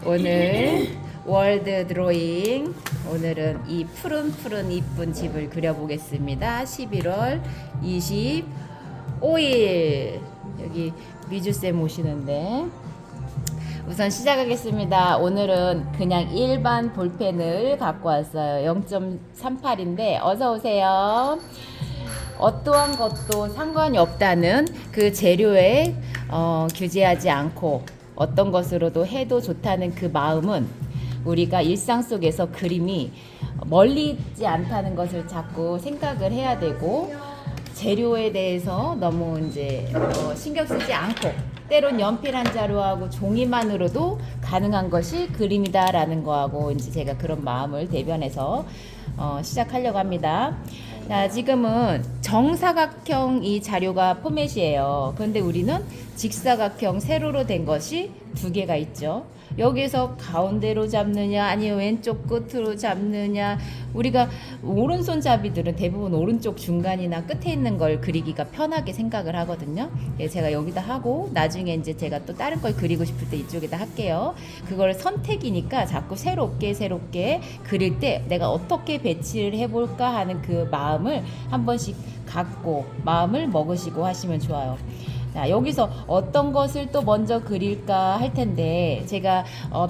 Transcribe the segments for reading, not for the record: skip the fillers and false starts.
오늘 월드 드로잉, 오늘은 이 푸른 이쁜 집을 그려보겠습니다. 11월 25일 여기 미주쌤 오시는데 우선 시작하겠습니다. 오늘은 그냥 일반 볼펜을 갖고 왔어요. 0.38인데 어서 오세요. 어떠한 것도 상관이 없다는 그 재료에 규제하지 않고 어떤 것으로도 해도 좋다는 그 마음은 우리가 일상 속에서 그림이 멀리 있지 않다는 것을 자꾸 생각을 해야 되고, 재료에 대해서 너무 이제 신경 쓰지 않고, 때론 연필 한 자루하고 종이만으로도 가능한 것이 그림이다라는 거하고 이제 제가 그런 마음을 대변해서 시작하려고 합니다. 자, 지금은 정사각형 이 자료가 포맷이에요. 그런데 우리는 직사각형 세로로 된 것이 두 개가 있죠. 여기서 가운데로 잡느냐 아니면 왼쪽 끝으로 잡느냐, 우리가 오른손잡이들은 대부분 오른쪽 중간이나 끝에 있는 걸 그리기가 편하게 생각을 하거든요. 제가 여기다 하고 나중에 이제 제가 또 다른 걸 그리고 싶을 때 이쪽에다 할게요. 그걸 선택이니까 자꾸 새롭게 그릴 때 내가 어떻게 배치를 해볼까 하는 그 마음을 한 번씩 갖고 마음을 먹으시고 하시면 좋아요. 자, 여기서 어떤 것을 또 먼저 그릴까 할 텐데, 제가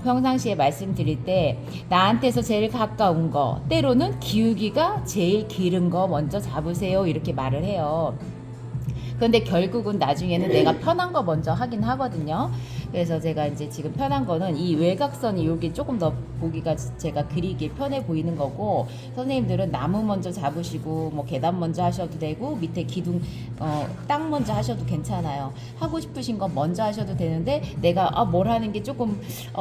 평상시에 말씀드릴 때 나한테서 제일 가까운 거, 때로는 기울기가 제일 길은 거 먼저 잡으세요 이렇게 말을 해요. 그런데 결국은 나중에는 내가 편한 거 먼저 하긴 하거든요. 그래서 제가 이제 지금 편한 거는 이 외곽선이 여기 조금 더 보기가 제가 그리기 편해 보이는 거고, 선생님들은 나무 먼저 잡으시고 뭐 계단 먼저 하셔도 되고 밑에 기둥 땅 먼저 하셔도 괜찮아요. 하고 싶으신 거 먼저 하셔도 되는데, 내가 뭘 하는 게 조금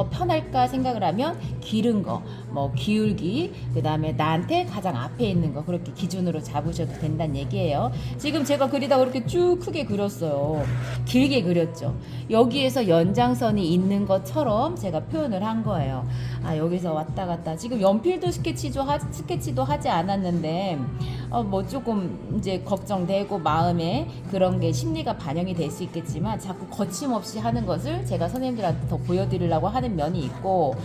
편할까 생각을 하면 기른 거, 뭐 기울기, 그 다음에 나한테 가장 앞에 있는 거, 그렇게 기준으로 잡으셔도 된다는 얘기예요. 지금 제가 그리다가 이렇게 쭉 크게 그렸어요. 길게 그렸죠. 여기에서 연장선이 있는 것처럼 제가 표현을 한 거예요. 여기서 왔다 갔다, 지금 연필도 스케치도 하지 않았는데 뭐 조금 이제 걱정되고 마음에 그런 게 심리가 반영이 될 수 있겠지만, 자꾸 거침없이 하는 것을 제가 선생님들한테 더 보여드리려고 하는 면이 있고,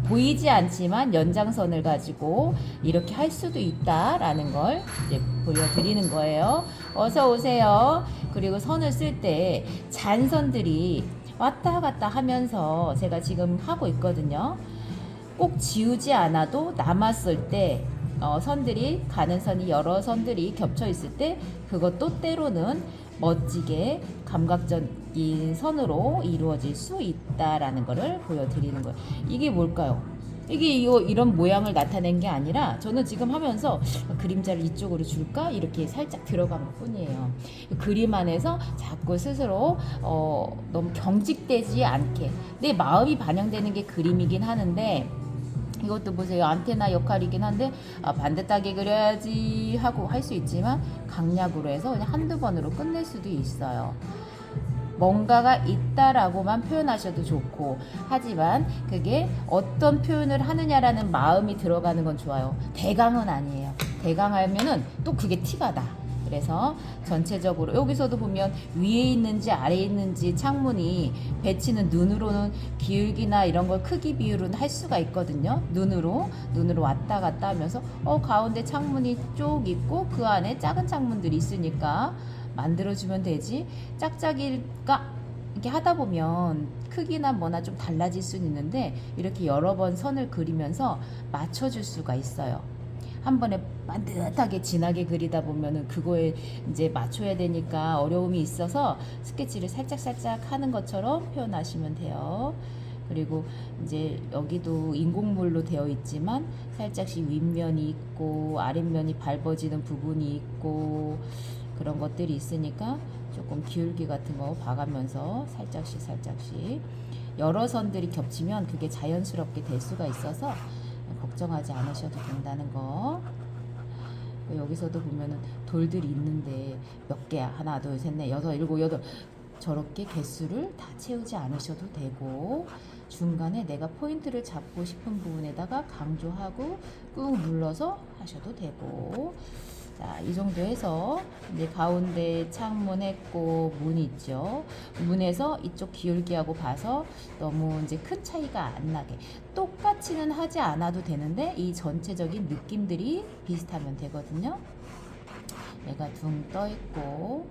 보이지 않지만 연장선을 가지고 이렇게 할 수도 있다라는 걸 이제 보여드리는 거예요. 어서 오세요. 그리고 선을 쓸 때 잔선들이 왔다 갔다 하면서 제가 지금 하고 있거든요. 꼭 지우지 않아도 남았을 때 선들이 가는 선이 여러 선들이 겹쳐 있을 때 그것도 때로는 멋지게 감각적인 선으로 이루어질 수 있다라는 것을 보여드리는 거예요. 이게 뭘까요? 이게 이런 모양을 나타낸 게 아니라, 저는 지금 하면서 그림자를 이쪽으로 줄까 이렇게 살짝 들어간 것 뿐이에요. 그림 안에서 자꾸 스스로 너무 경직되지 않게, 내 마음이 반영되는 게 그림이긴 하는데, 이것도 보세요. 안테나 역할이긴 한데 반듯하게 그려야지 하고 할 수 있지만 강약으로 해서 그냥 한두 번으로 끝낼 수도 있어요. 뭔가가 있다라고만 표현하셔도 좋고, 하지만 그게 어떤 표현을 하느냐라는 마음이 들어가는 건 좋아요. 대강은 아니에요. 대강하면은 또 그게 티가 나. 그래서 전체적으로 여기서도 보면 위에 있는지 아래에 있는지 창문이 배치는 눈으로는 기울기나 이런 걸 크기 비율은 할 수가 있거든요. 눈으로 왔다 갔다 하면서 가운데 창문이 쭉 있고 그 안에 작은 창문들이 있으니까 만들어주면 되지. 짝짝이가 이렇게 하다 보면 크기나 뭐나 좀 달라질 수는 있는데, 이렇게 여러 번 선을 그리면서 맞춰줄 수가 있어요. 한 번에 반듯하게 진하게 그리다 보면은 그거에 이제 맞춰야 되니까 어려움이 있어서 스케치를 살짝 하는 것처럼 표현하시면 돼요. 그리고 이제 여기도 인공물로 되어 있지만 살짝씩 윗면이 있고 아랫면이 밟아지는 부분이 있고 그런 것들이 있으니까 조금 기울기 같은 거 봐가면서 살짝씩 여러 선들이 겹치면 그게 자연스럽게 될 수가 있어서 걱정하지 않으셔도 된다는 거. 여기서도 보면은 돌들이 있는데 몇 개야? 하나, 둘, 셋, 넷, 여섯, 일곱, 여덟. 저렇게 개수를 다 채우지 않으셔도 되고, 중간에 내가 포인트를 잡고 싶은 부분에다가 강조하고 꾹 눌러서 하셔도 되고, 자, 이 정도 해서 이제 가운데 창문 했고 문 있죠. 문에서 이쪽 기울기하고 봐서 너무 이제 큰 차이가 안 나게 똑같이는 하지 않아도 되는데 이 전체적인 느낌들이 비슷하면 되거든요. 얘가 둥 떠 있고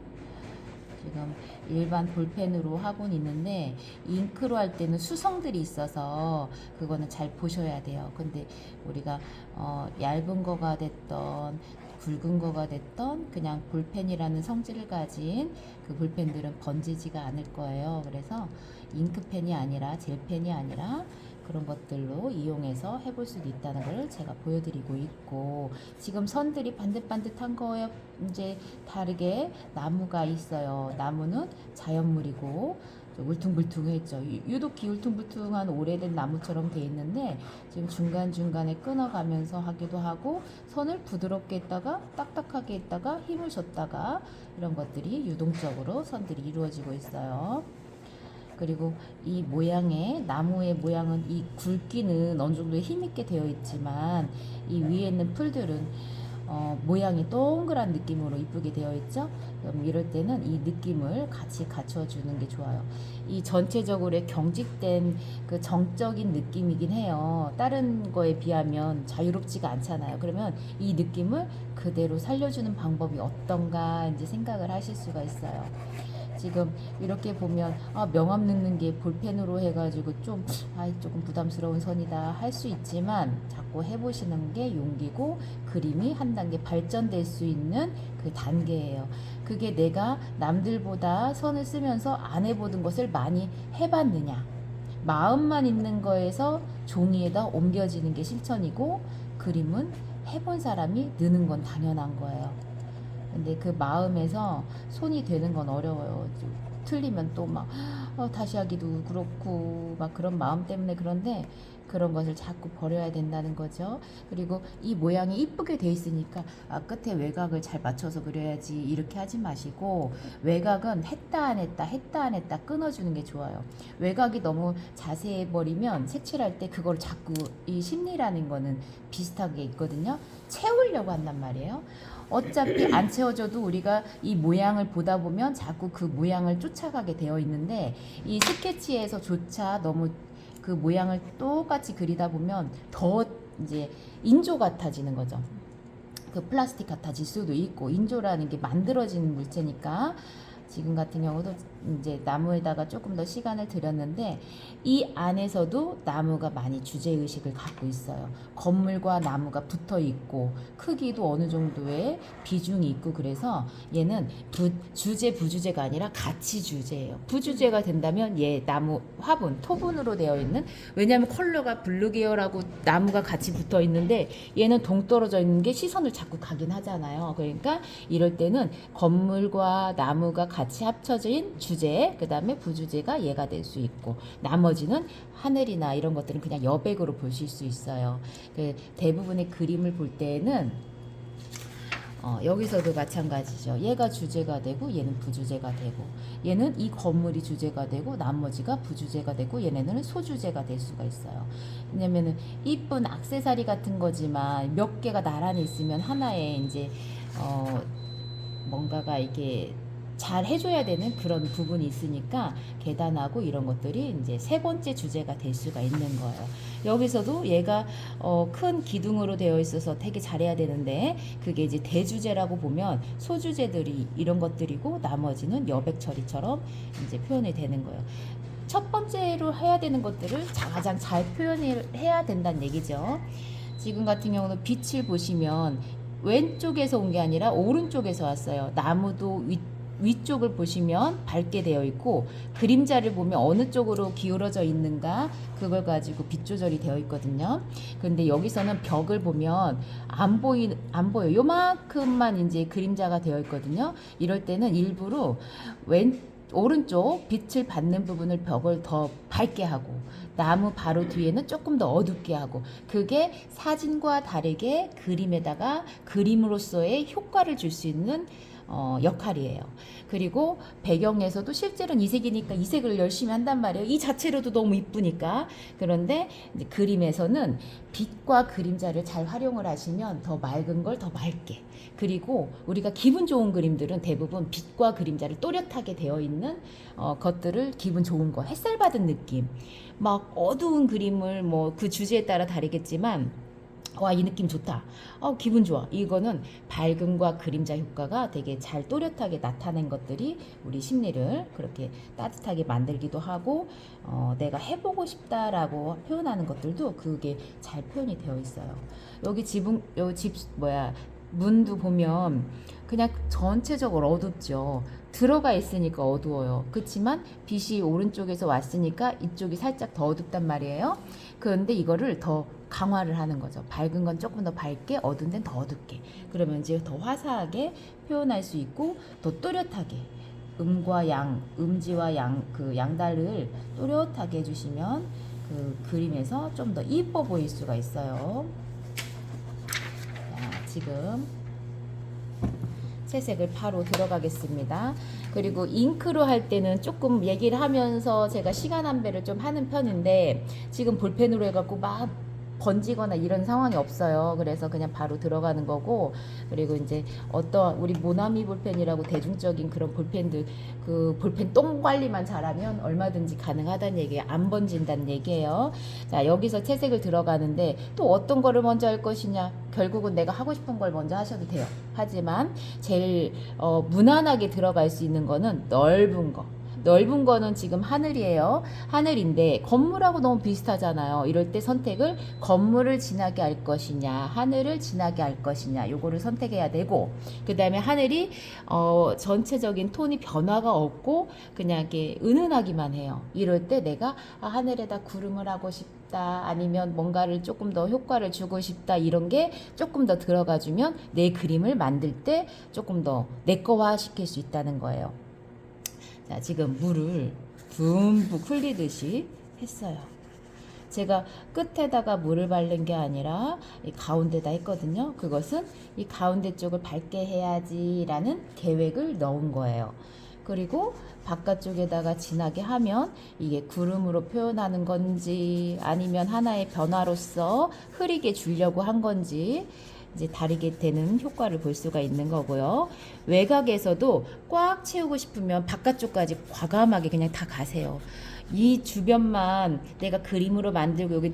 지금 일반 볼펜으로 하고 있는데 잉크로 할 때는 수성들이 있어서 그거는 잘 보셔야 돼요. 근데 우리가 얇은 거가 됐던 굵은 거가 됐던 그냥 볼펜이라는 성질을 가진 그 볼펜들은 번지지가 않을 거예요. 그래서 잉크펜이 아니라 젤펜이 아니라 그런 것들로 이용해서 해볼 수도 있다는 걸 제가 보여드리고 있고, 지금 선들이 반듯반듯한 거에 이제 다르게 나무가 있어요. 나무는 자연물이고 울퉁불퉁했죠. 유독 울퉁불퉁한 오래된 나무처럼 돼 있는데 지금 중간중간에 끊어가면서 하기도 하고 선을 부드럽게 했다가 딱딱하게 했다가 힘을 줬다가 이런 것들이 유동적으로 선들이 이루어지고 있어요. 그리고 이 모양의 나무의 모양은 이 굵기는 어느 정도 힘있게 되어 있지만 이 위에 있는 풀들은 모양이 동그란 느낌으로 이쁘게 되어 있죠. 그럼 이럴 때는 이 느낌을 같이 갖춰주는 게 좋아요. 이 전체적으로 경직된 그 정적인 느낌이긴 해요. 다른 거에 비하면 자유롭지가 않잖아요. 그러면 이 느낌을 그대로 살려주는 방법이 어떤가 이제 생각을 하실 수가 있어요. 지금 이렇게 보면 명암 넣는 게 볼펜으로 해가지고 조금 부담스러운 선이다 할 수 있지만 자꾸 해보시는 게 용기고 그림이 한 단계 발전될 수 있는 그 단계예요. 그게 내가 남들보다 선을 쓰면서 안 해보던 것을 많이 해봤느냐, 마음만 있는 거에서 종이에다 옮겨지는 게 실천이고 그림은 해본 사람이 느는 건 당연한 거예요. 근데 그 마음에서 손이 되는 건 어려워요. 틀리면 또 막 다시 하기도 그렇고 막 그런 마음 때문에 그런데 그런 것을 자꾸 버려야 된다는 거죠. 그리고 이 모양이 이쁘게 돼 있으니까 끝에 외곽을 잘 맞춰서 그려야지 이렇게 하지 마시고 외곽은 했다 안 했다 끊어주는 게 좋아요. 외곽이 너무 자세해 버리면 색칠할 때 그걸 자꾸 이 심리라는 거는 비슷하게 있거든요. 채우려고 한단 말이에요. 어차피 안 채워져도 우리가 이 모양을 보다 보면 자꾸 그 모양을 쫓아가게 되어 있는데 이 스케치에서조차 너무 그 모양을 똑같이 그리다 보면 더 이제 인조 같아지는 거죠. 그 플라스틱 같아질 수도 있고 인조라는 게 만들어진 물체니까 지금 같은 경우도 이제 나무에다가 조금 더 시간을 들였는데 이 안에서도 나무가 많이 주제의식을 갖고 있어요. 건물과 나무가 붙어 있고 크기도 어느 정도의 비중이 있고 그래서 얘는 주제 부주제가 아니라 같이 주제예요. 부주제가 된다면 얘 나무 화분 토분으로 되어 있는, 왜냐하면 컬러가 블루 계열하고 나무가 같이 붙어 있는데 얘는 동떨어져 있는 게 시선을 자꾸 가긴 하잖아요. 그러니까 이럴 때는 건물과 나무가 같이 합쳐진 주제, 그 다음에 부주제가 얘가 될 수 있고 나머지는 하늘이나 이런 것들은 그냥 여백으로 보실 수 있어요. 대부분의 그림을 볼 때는 여기서도 마찬가지죠. 얘가 주제가 되고 얘는 부주제가 되고 얘는 이 건물이 주제가 되고 나머지가 부주제가 되고 얘네는 소주제가 될 수가 있어요. 왜냐면은 이쁜 액세서리 같은 거지만 몇 개가 나란히 있으면 하나에 이제 뭔가가 이게 잘 해줘야 되는 그런 부분이 있으니까 계단하고 이런 것들이 이제 세 번째 주제가 될 수가 있는 거예요. 여기서도 얘가 큰 기둥으로 되어 있어서 되게 잘해야 되는데 그게 이제 대주제라고 보면 소주제들이 이런 것들이고 나머지는 여백 처리처럼 이제 표현이 되는 거예요. 첫 번째로 해야 되는 것들을 가장 잘 표현해야 된다는 얘기죠. 지금 같은 경우는 빛을 보시면 왼쪽에서 온 게 아니라 오른쪽에서 왔어요. 나무도 위쪽을 보시면 밝게 되어 있고 그림자를 보면 어느 쪽으로 기울어져 있는가 그걸 가지고 빛 조절이 되어 있거든요. 그런데 여기서는 벽을 보면 안 보여. 요만큼만 이제 그림자가 되어 있거든요. 이럴 때는 일부러 오른쪽 빛을 받는 부분을 벽을 더 밝게 하고 나무 바로 뒤에는 조금 더 어둡게 하고 그게 사진과 다르게 그림에다가 그림으로서의 효과를 줄 수 있는 역할이에요. 그리고 배경에서도 실제로는 이색이니까 이색을 열심히 한단 말이에요. 이 자체로도 너무 이쁘니까. 그런데 이제 그림에서는 빛과 그림자를 잘 활용을 하시면 더 맑은 걸 더 맑게, 그리고 우리가 기분 좋은 그림들은 대부분 빛과 그림자를 또렷하게 되어 있는 것들을, 기분 좋은 거, 햇살 받은 느낌, 막 어두운 그림을 뭐 그 주제에 따라 다르겠지만 와, 이 느낌 좋다. 기분 좋아. 이거는 밝음과 그림자 효과가 되게 잘 또렷하게 나타낸 것들이 우리 심리를 그렇게 따뜻하게 만들기도 하고, 내가 해보고 싶다라고 표현하는 것들도 그게 잘 표현이 되어 있어요. 여기 지붕, 여기 집, 문도 보면 그냥 전체적으로 어둡죠. 들어가 있으니까 어두워요. 그렇지만 빛이 오른쪽에서 왔으니까 이쪽이 살짝 더 어둡단 말이에요. 그런데 이거를 더 강화를 하는 거죠. 밝은 건 조금 더 밝게, 어두운 데는 더 어둡게. 그러면 이제 더 화사하게 표현할 수 있고, 더 또렷하게 음과 양, 음지와 양, 그 양달을 또렷하게 해주시면 그 그림에서 좀 더 이뻐 보일 수가 있어요. 자, 지금 채색을 바로 들어가겠습니다. 그리고 잉크로 할 때는 조금 얘기를 하면서 제가 시간 안배를 좀 하는 편인데, 지금 볼펜으로 해갖고 막 번지거나 이런 상황이 없어요. 그래서 그냥 바로 들어가는 거고, 그리고 이제 어떤 우리 모나미 볼펜이라고 대중적인 그런 볼펜들, 그 볼펜 똥 관리만 잘하면 얼마든지 가능하다는 얘기예요. 안 번진다는 얘기예요. 자, 여기서 채색을 들어가는데 또 어떤 거를 먼저 할 것이냐, 결국은 내가 하고 싶은 걸 먼저 하셔도 돼요. 하지만 제일 무난하게 들어갈 수 있는 거는 넓은 거. 넓은 거는 지금 하늘이에요. 하늘인데 건물하고 너무 비슷하잖아요. 이럴 때 선택을 건물을 진하게 할 것이냐, 하늘을 진하게 할 것이냐, 요거를 선택해야 되고, 그 다음에 하늘이 전체적인 톤이 변화가 없고 그냥 이렇게 은은하기만 해요. 이럴 때 내가 하늘에다 구름을 하고 싶다, 아니면 뭔가를 조금 더 효과를 주고 싶다, 이런 게 조금 더 들어가주면 내 그림을 만들 때 조금 더 내 거화 시킬 수 있다는 거예요. 자, 지금 물을 듬뿍 흘리듯이 했어요. 제가 끝에다가 물을 바른 게 아니라 이 가운데다 했거든요. 그것은 이 가운데 쪽을 밝게 해야지라는 계획을 넣은 거예요. 그리고 바깥쪽에다가 진하게 하면 이게 구름으로 표현하는 건지 아니면 하나의 변화로서 흐리게 주려고 한 건지 이제 다르게 되는 효과를 볼 수가 있는 거고요. 외곽에서도 꽉 채우고 싶으면 바깥쪽까지 과감하게 그냥 다 가세요. 이 주변만 내가 그림으로 만들고 여기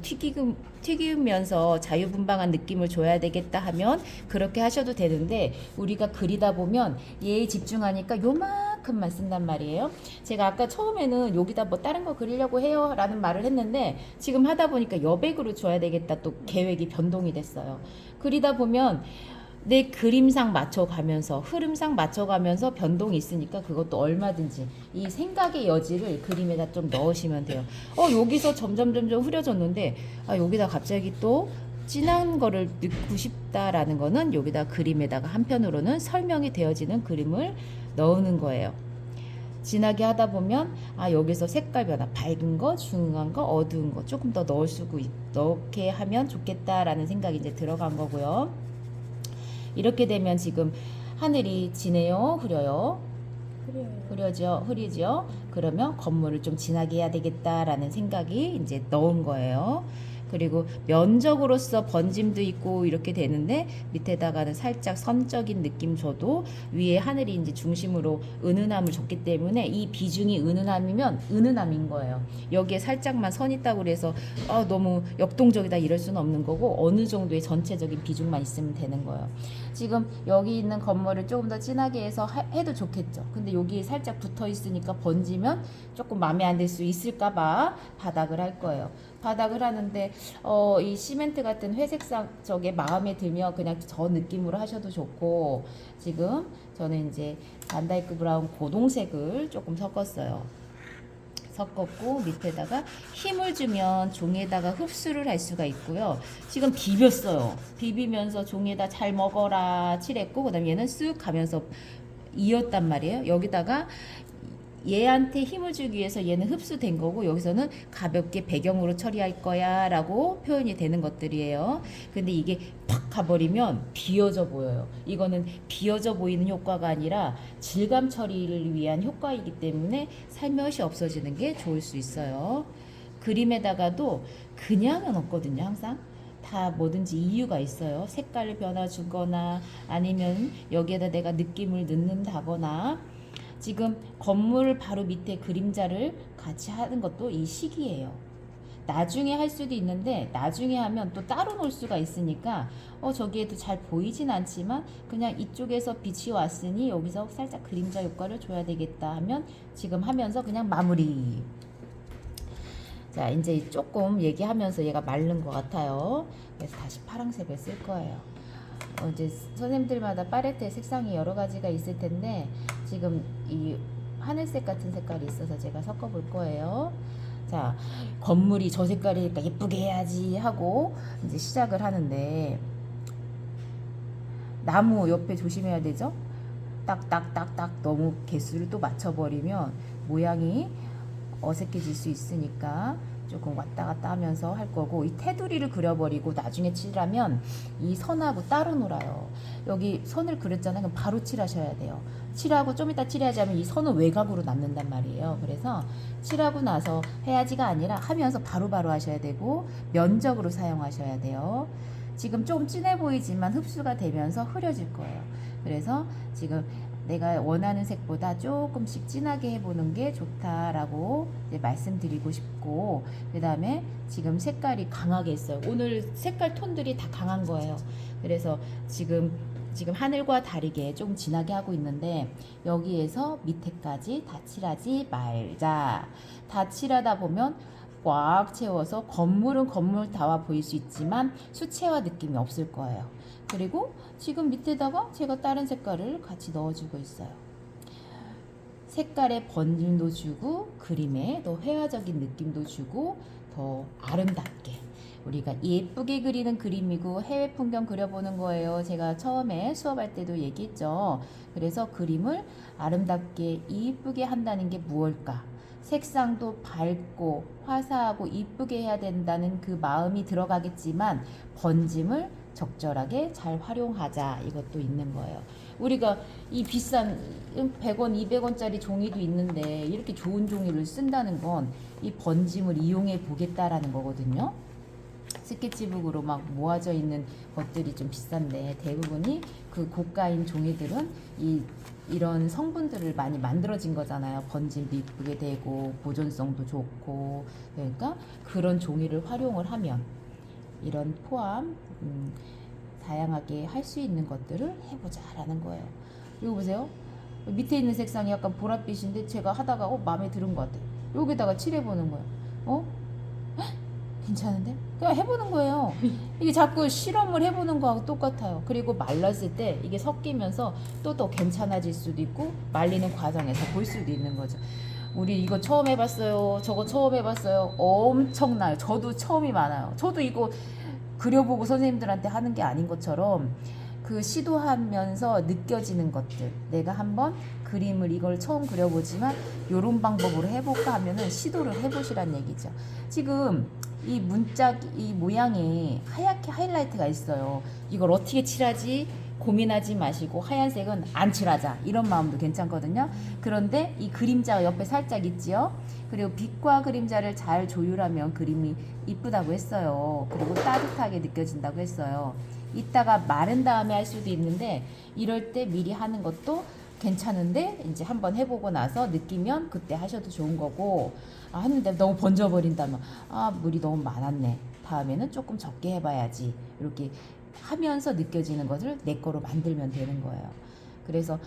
튀기면서 자유분방한 느낌을 줘야 되겠다 하면 그렇게 하셔도 되는데, 우리가 그리다 보면 얘에 집중하니까 요만큼만 쓴단 말이에요. 제가 아까 처음에는 여기다 뭐 다른 거 그리려고 해요 라는 말을 했는데, 지금 하다 보니까 여백으로 줘야 되겠다, 또 계획이 변동이 됐어요. 그리다 보면 내 그림상 맞춰가면서, 흐름상 맞춰가면서 변동이 있으니까 그것도 얼마든지 이 생각의 여지를 그림에다 좀 넣으시면 돼요. 여기서 점점 흐려졌는데 여기다 갑자기 또 진한 거를 넣고 싶다라는 거는 여기다 그림에다가 한편으로는 설명이 되어지는 그림을 넣는 거예요. 진하게 하다 보면 여기서 색깔 변화, 밝은 거, 중간 거, 어두운 거 조금 더 넣게 하면 좋겠다라는 생각이 이제 들어간 거고요. 이렇게 되면 지금 하늘이 지네요, 흐려요? 흐리죠? 그러면 건물을 좀 진하게 해야 되겠다라는 생각이 이제 넣은 거예요. 그리고 면적으로서 번짐도 있고 이렇게 되는데, 밑에다가는 살짝 선적인 느낌 줘도 위에 하늘이 이제 중심으로 은은함을 줬기 때문에 이 비중이 은은함이면 은은함인 거예요. 여기에 살짝만 선 있다고 그래서 너무 역동적이다 이럴 수는 없는 거고, 어느 정도의 전체적인 비중만 있으면 되는 거예요. 지금 여기 있는 건물을 조금 더 진하게 해서 해도 좋겠죠. 근데 여기 살짝 붙어 있으니까 번지면 조금 마음에 안 들 수 있을까봐 바닥을 할 거예요. 바닥을 하는데 이 시멘트 같은 회색상 저게 마음에 들면 그냥 저 느낌으로 하셔도 좋고, 지금 저는 이제 반다이크 브라운 고동색을 조금 섞었어요. 섞었고 밑에다가 힘을 주면 종이에다가 흡수를 할 수가 있고요. 지금 비볐어요. 비비면서 종이에다 잘 먹어라 칠했고, 그 다음에 얘는 쓱 가면서 이었단 말이에요. 여기다가 얘한테 힘을 주기 위해서 얘는 흡수된 거고, 여기서는 가볍게 배경으로 처리할 거야 라고 표현이 되는 것들이에요. 근데 이게 팍 가버리면 비어져 보여요. 이거는 비어져 보이는 효과가 아니라 질감 처리를 위한 효과이기 때문에 살며시 없어지는 게 좋을 수 있어요. 그림에다가도 그냥은 없거든요. 항상 다 뭐든지 이유가 있어요. 색깔을 변화 주거나 아니면 여기에다 내가 느낌을 넣는다거나. 지금 건물 바로 밑에 그림자를 같이 하는 것도 이 시기예요. 나중에 할 수도 있는데 나중에 하면 또 따로 놓을 수가 있으니까 저기에도 잘 보이진 않지만 그냥 이쪽에서 빛이 왔으니 여기서 살짝 그림자 효과를 줘야 되겠다 하면 지금 하면서 그냥 마무리. 자, 이제 조금 얘기하면서 얘가 마른 것 같아요. 그래서 다시 파란색을 쓸 거예요. 이제 선생님들마다 팔레트의 색상이 여러 가지가 있을 텐데 지금 이 하늘색 같은 색깔이 있어서 제가 섞어 볼 거예요. 자, 건물이 저 색깔이니까 예쁘게 해야지 하고 이제 시작을 하는데 나무 옆에 조심해야 되죠? 딱딱딱딱 너무 개수를 또 맞춰버리면 모양이 어색해질 수 있으니까 조금 왔다 갔다 하면서 할 거고, 이 테두리를 그려버리고 나중에 칠하면 이 선하고 따로 놀아요. 여기 선을 그렸잖아요. 그럼 바로 칠하셔야 돼요. 칠하고 좀 이따 칠해야지 하면 이 선은 외곽으로 남는단 말이에요. 그래서 칠하고 나서 해야지가 아니라 하면서 바로바로 하셔야 되고 면적으로 사용하셔야 돼요. 지금 좀 진해 보이지만 흡수가 되면서 흐려질 거예요. 그래서 지금 내가 원하는 색보다 조금씩 진하게 해보는 게 좋다라고 이제 말씀드리고 싶고, 그 다음에 지금 색깔이 강하게 했어요. 오늘 색깔 톤들이 다 강한 거예요. 그래서 지금 하늘과 다르게 조금 진하게 하고 있는데 여기에서 밑에까지 다 칠하지 말자. 다 칠하다 보면 꽉 채워서 건물은 건물다워 보일 수 있지만 수채화 느낌이 없을 거예요. 그리고 지금 밑에다가 제가 다른 색깔을 같이 넣어주고 있어요. 색깔의 번짐도 주고 그림에 더 회화적인 느낌도 주고 더 아름답게 우리가 예쁘게 그리는 그림이고 해외 풍경 그려보는 거예요. 제가 처음에 수업할 때도 얘기했죠. 그래서 그림을 아름답게 이쁘게 한다는 게 무엇일까? 색상도 밝고 화사하고 이쁘게 해야 된다는 그 마음이 들어가겠지만 번짐을 적절하게 잘 활용하자, 이것도 있는 거예요. 우리가 이 비싼 100원, 200원짜리 종이도 있는데 이렇게 좋은 종이를 쓴다는 건 이 번짐을 이용해 보겠다라는 거거든요. 스케치북으로 막 모아져 있는 것들이 좀 비싼데 대부분이 그 고가인 종이들은 이런 성분들을 많이 만들어진 거잖아요. 번짐도 이쁘게 되고 보존성도 좋고. 그러니까 그런 종이를 활용을 하면 이런 포함 다양하게 할 수 있는 것들을 해보자라는 거예요. 이거 보세요. 밑에 있는 색상이 약간 보랏빛인데 제가 하다가 마음에 들은 것 같아요. 여기다가 칠해보는 거예요. 괜찮은데? 그냥 해보는 거예요. 이게 자꾸 실험을 해보는 거하고 똑같아요. 그리고 말랐을 때 이게 섞이면서 또 더 괜찮아질 수도 있고 말리는 과정에서 볼 수도 있는 거죠. 우리 이거 처음 해봤어요. 저거 처음 해봤어요. 엄청나요. 저도 처음이 많아요. 저도 이거 그려보고 선생님들한테 하는 게 아닌 것처럼 그 시도하면서 느껴지는 것들, 내가 한번 그림을 이걸 처음 그려보지만 요런 방법으로 해볼까 하면은 시도를 해보시란 얘기죠. 지금 이 문짝 이 모양에 하얗게 하이라이트가 있어요. 이걸 어떻게 칠하지 고민하지 마시고 하얀색은 안 칠하자, 이런 마음도 괜찮거든요. 그런데 이 그림자가 옆에 살짝 있지요. 그리고 빛과 그림자를 잘 조율하면 그림이 이쁘다고 했어요. 그리고 따뜻하게 느껴진다고 했어요. 이따가 마른 다음에 할 수도 있는데 이럴 때 미리 하는 것도 괜찮은데 이제 한번 해보고 나서 느끼면 그때 하셔도 좋은 거고, 했는데 너무 번져버린다면 물이 너무 많았네, 다음에는 조금 적게 해봐야지, 이렇게 하면서 느껴지는 것을 내 거로 만들면 되는 거예요. 그래서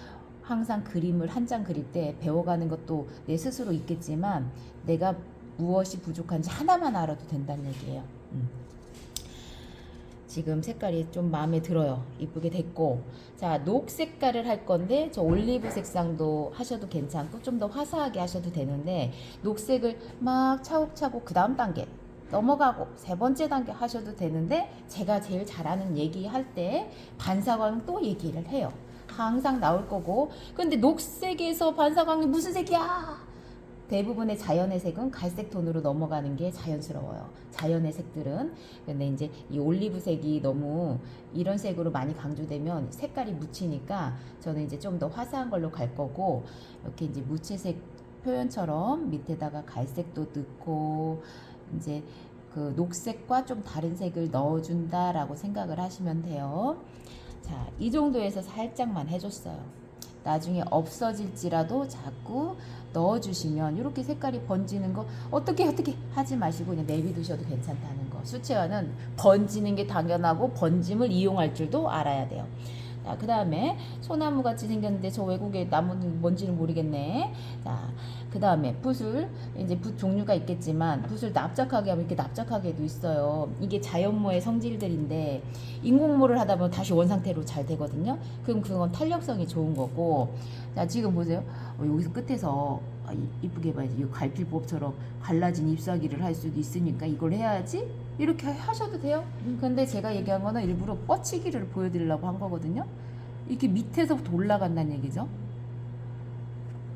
항상 그림을 한 장 그릴 때 배워가는 것도 내 스스로 있겠지만 내가 무엇이 부족한지 하나만 알아도 된다는 얘기예요. 지금 색깔이 좀 마음에 들어요. 이쁘게 됐고, 자, 녹색깔을 할 건데 저 올리브 색상도 하셔도 괜찮고 좀 더 화사하게 하셔도 되는데 녹색을 막 차곡차곡 그 다음 단계 넘어가고 세 번째 단계 하셔도 되는데 제가 제일 잘하는 얘기할 때 반사광 또 얘기를 해요. 항상 나올 거고. 근데 녹색에서 반사광이 무슨 색이야? 대부분의 자연의 색은 갈색 톤으로 넘어가는 게 자연스러워요. 자연의 색들은. 근데 이제 이 올리브색이 너무 이런 색으로 많이 강조되면 색깔이 묻히니까 저는 이제 좀 더 화사한 걸로 갈 거고, 이렇게 이제 무채색 표현처럼 밑에다가 갈색도 넣고 이제 그 녹색과 좀 다른 색을 넣어준다라고 생각을 하시면 돼요. 자, 이 정도에서 살짝만 해줬어요. 나중에 없어질지라도 자꾸 넣어주시면 이렇게 색깔이 번지는 거 어떻게 하지 마시고 그냥 내비두셔도 괜찮다는 거. 수채화는 번지는 게 당연하고 번짐을 이용할 줄도 알아야 돼요. 자, 그 다음에 소나무 같이 생겼는데 저 외국의 나무는 뭔지는 모르겠네. 자, 그 다음에 붓을 이제 붓 종류가 있겠지만 붓을 납작하게 하면 이렇게 납작하게도 있어요. 이게 자연모의 성질들인데 인공모를 하다 보면 다시 원상태로 잘 되거든요. 그럼 그건 탄력성이 좋은 거고. 자, 지금 보세요. 여기서 끝에서 이쁘게 봐야지. 이 갈필법처럼 갈라진 잎사귀를 할 수도 있으니까 이걸 해야지. 이렇게 하셔도 돼요. 근데 제가 얘기한 거는 일부러 뻗치기를 보여드리려고 한 거거든요. 이렇게 밑에서부터 올라간다는 얘기죠.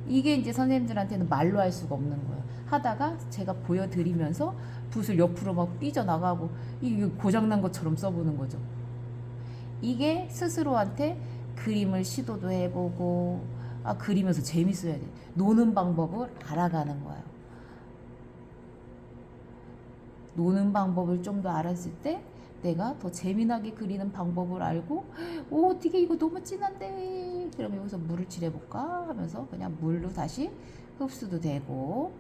이게 이제 선생님들한테는 말로 할 수가 없는 거예요. 하다가 제가 보여드리면서 붓을 옆으로 막 삐져나가고 이게 고장난 것처럼 써보는 거죠. 이게 스스로한테 그림을 시도도 해보고 그리면서 재밌어야 돼. 노는 방법을 알아가는 거예요. 노는 방법을 좀 더 알았을 때 내가 더 재미나게 그리는 방법을 알고 어떻게 이거 너무 진한데 그럼 여기서 물을 칠해볼까 하면서 그냥 물로 다시 흡수도 되고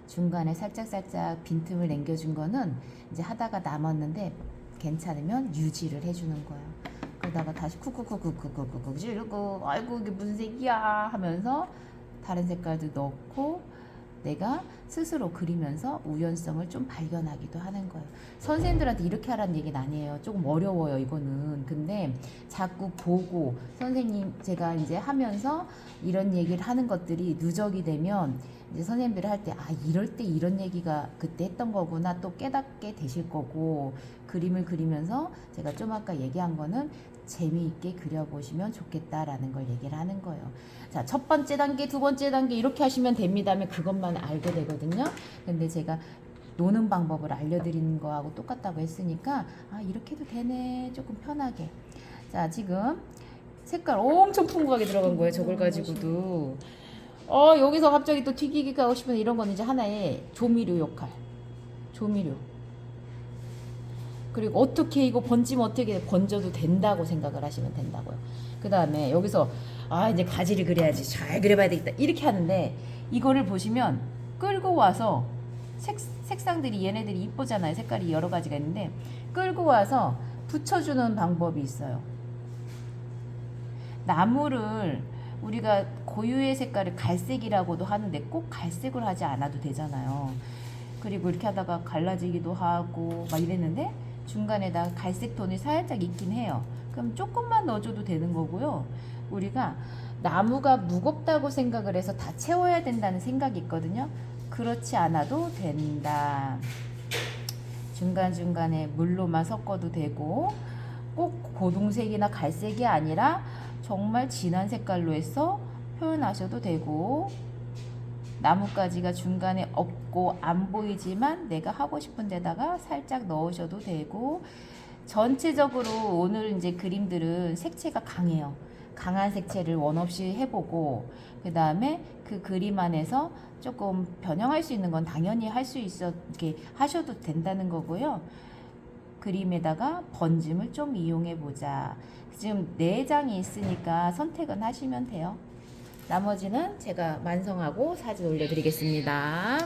중간에 살짝 빈틈을 남겨준 거는 이제 하다가 남았는데 괜찮으면 유지를 해주는 거예요. 그러다가 다시 쿡쿡쿡쿡쿡쿡쿡 지르고 아이고 이게 무슨 색이야 하면서 다른 색깔도 넣고 내가 스스로 그리면서 우연성을 좀 발견하기도 하는 거예요. 선생님들한테 이렇게 하라는 얘기는 아니에요. 조금 어려워요, 이거는. 근데 자꾸 보고 선생님 제가 이제 하면서 이런 얘기를 하는 것들이 누적이 되면 이제 선생님들이 할 때 이럴 때 이런 얘기가 그때 했던 거구나 또 깨닫게 되실 거고 그림을 그리면서 제가 좀 아까 얘기한 거는 재미있게 그려보시면 좋겠다라는 걸 얘기를 하는 거예요. 자, 첫 번째 단계, 두 번째 단계 이렇게 하시면 됩니다면 그것만 알게 되거든요. 근데 제가 노는 방법을 알려드리는 거하고 똑같다고 했으니까 이렇게 해도 되네 조금 편하게. 자, 지금 색깔 엄청 풍부하게 들어간 거예요. 저걸 가지고도 여기서 갑자기 또 튀기기가 하고 싶은 이런 건 이제 하나의 조미료 역할. 조미료. 그리고 어떻게 이거 번지면 어떻게 번져도 된다고 생각을 하시면 된다고요. 그 다음에 여기서 이제 가지를 그려야지 잘 그려봐야 되겠다 이렇게 하는데 이거를 보시면 끌고 와서 색상들이 얘네들이 이쁘잖아요. 색깔이 여러 가지가 있는데 끌고 와서 붙여주는 방법이 있어요. 나무를 우리가 고유의 색깔을 갈색이라고도 하는데 꼭 갈색으로 하지 않아도 되잖아요. 그리고 이렇게 하다가 갈라지기도 하고 막 이랬는데 중간에다가 갈색 톤이 살짝 있긴 해요. 그럼 조금만 넣어줘도 되는 거고요. 우리가 나무가 무겁다고 생각을 해서 다 채워야 된다는 생각이 있거든요. 그렇지 않아도 된다. 중간중간에 물로만 섞어도 되고 꼭 고동색이나 갈색이 아니라 정말 진한 색깔로 해서 표현하셔도 되고 나뭇가지가 중간에 없고 안 보이지만 내가 하고 싶은 데다가 살짝 넣으셔도 되고 전체적으로 오늘 이제 그림들은 색채가 강해요. 강한 색채를 원 없이 해보고 그 다음에 그 그림 안에서 조금 변형할 수 있는 건 당연히 할 수 있어 이렇게 하셔도 된다는 거고요. 그림에다가 번짐을 좀 이용해 보자. 지금 4장이 있으니까 선택은 하시면 돼요. 나머지는 제가 완성하고 사진 올려드리겠습니다.